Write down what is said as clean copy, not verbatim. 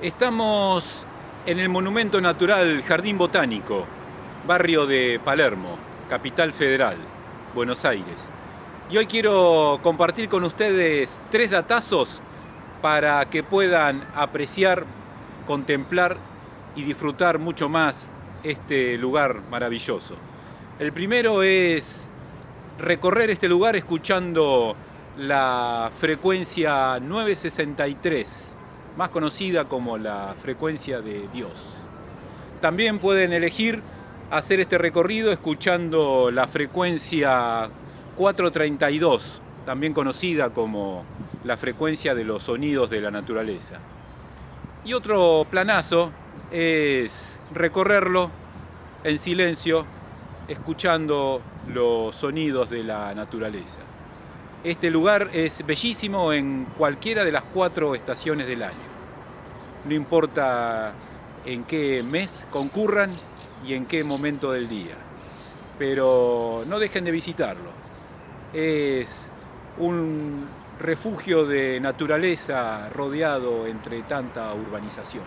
Estamos en el Monumento Natural Jardín Botánico, barrio de Palermo, Capital Federal, Buenos Aires. Y hoy quiero compartir con ustedes 3 datazos para que puedan apreciar, contemplar y disfrutar mucho más este lugar maravilloso. El primero es recorrer este lugar escuchando la frecuencia 963, más conocida como la frecuencia de Dios. También pueden elegir hacer este recorrido escuchando la frecuencia 432, también conocida como la frecuencia de los sonidos de la naturaleza. Y otro planazo es recorrerlo en silencio, escuchando los sonidos de la naturaleza. Este lugar es bellísimo en cualquiera de las 4 estaciones del año. No importa en qué mes concurran y en qué momento del día. Pero no dejen de visitarlo. Es un refugio de naturaleza rodeado entre tanta urbanización.